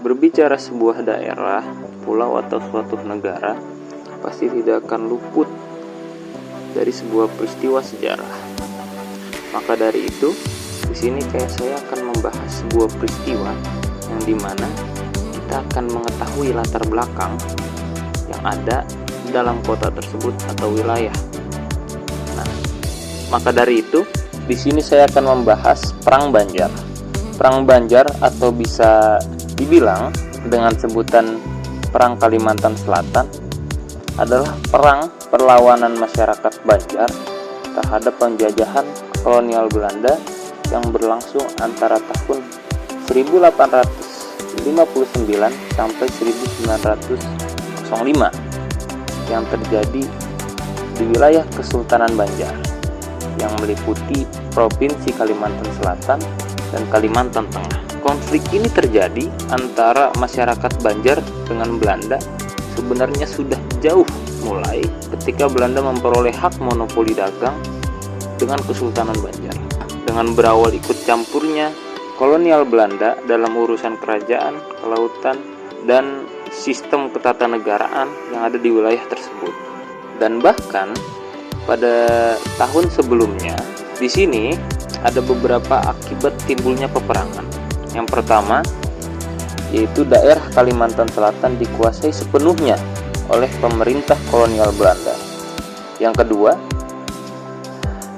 Berbicara sebuah daerah, pulau atau suatu negara pasti tidak akan luput dari sebuah peristiwa sejarah. Maka dari itu, di sini saya akan membahas sebuah peristiwa yang dimana kita akan mengetahui latar belakang yang ada dalam kota tersebut atau wilayah. Nah, maka dari itu, di sini saya akan membahas Perang Banjar. Perang Banjar atau bisa dibilang dengan sebutan Perang Kalimantan Selatan adalah perang perlawanan masyarakat Banjar terhadap penjajahan kolonial Belanda yang berlangsung antara tahun 1859 sampai 1905 yang terjadi di wilayah Kesultanan Banjar yang meliputi Provinsi Kalimantan Selatan dan Kalimantan Tengah. Konflik ini terjadi antara masyarakat Banjar dengan Belanda sebenarnya sudah jauh mulai ketika Belanda memperoleh hak monopoli dagang dengan Kesultanan Banjar. Dengan berawal ikut campurnya kolonial Belanda dalam urusan kerajaan, kelautan, dan sistem ketatanegaraan yang ada di wilayah tersebut. Dan bahkan pada tahun sebelumnya, di sini ada beberapa akibat timbulnya peperangan. Yang pertama, yaitu daerah Kalimantan Selatan dikuasai sepenuhnya oleh pemerintah kolonial Belanda. Yang kedua,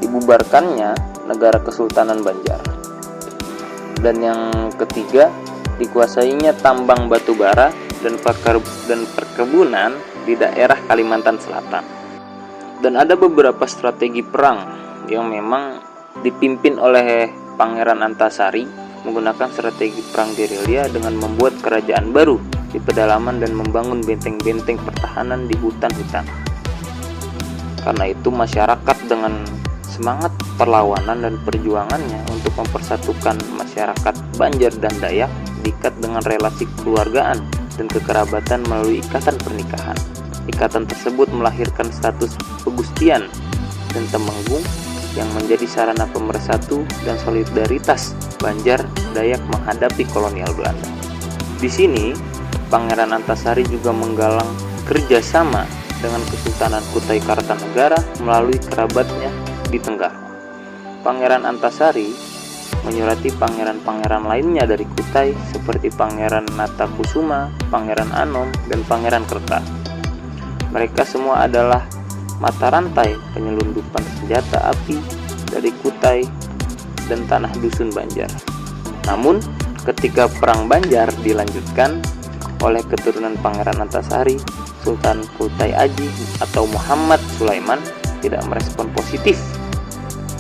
dibubarkannya negara Kesultanan Banjar. Dan yang ketiga, dikuasainya tambang batu bara dan perkebunan di daerah Kalimantan Selatan. Dan ada beberapa strategi perang yang memang dipimpin oleh Pangeran Antasari menggunakan strategi perang gerilya dengan membuat kerajaan baru di pedalaman dan membangun benteng-benteng pertahanan di hutan-hutan. Karena itu masyarakat dengan semangat perlawanan dan perjuangannya untuk mempersatukan masyarakat Banjar dan Dayak diikat dengan relasi kekeluargaan dan kekerabatan melalui ikatan pernikahan. Ikatan tersebut melahirkan status pegustian dan temenggung yang menjadi sarana pemersatu dan solidaritas Banjar Dayak menghadapi kolonial Belanda. Di sini, Pangeran Antasari juga menggalang kerjasama dengan Kesultanan Kutai Kartanegara melalui kerabatnya di Tenggara. Pangeran Antasari menyurati pangeran-pangeran lainnya dari Kutai seperti Pangeran Natakusuma, Pangeran Anom, dan Pangeran Kerta. Mereka semua adalah mata rantai penyelundupan senjata api dari Kutai dan tanah dusun Banjar. Namun, ketika Perang Banjar dilanjutkan oleh keturunan Pangeran Antasari, Sultan Kutai Aji atau Muhammad Sulaiman tidak merespon positif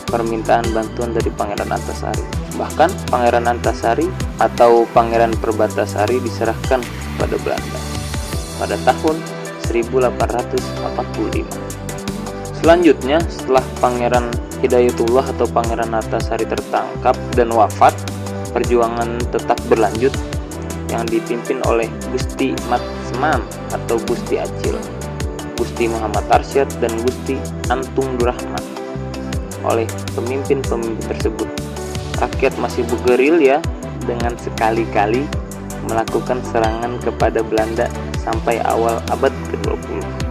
permintaan bantuan dari Pangeran Antasari. Bahkan Pangeran Antasari atau Pangeran Perbatasari diserahkan pada Belanda pada tahun 1845. Selanjutnya, setelah Pangeran Hidayatullah atau Pangeran Antasari tertangkap dan wafat, perjuangan tetap berlanjut yang dipimpin oleh Gusti Mat Semam atau Gusti Acil, Gusti Muhammad Arsyad, dan Gusti Antung Durrahman. Oleh pemimpin-pemimpin tersebut, rakyat masih bergerilya dengan sekali-kali melakukan serangan kepada Belanda sampai awal abad ke-20.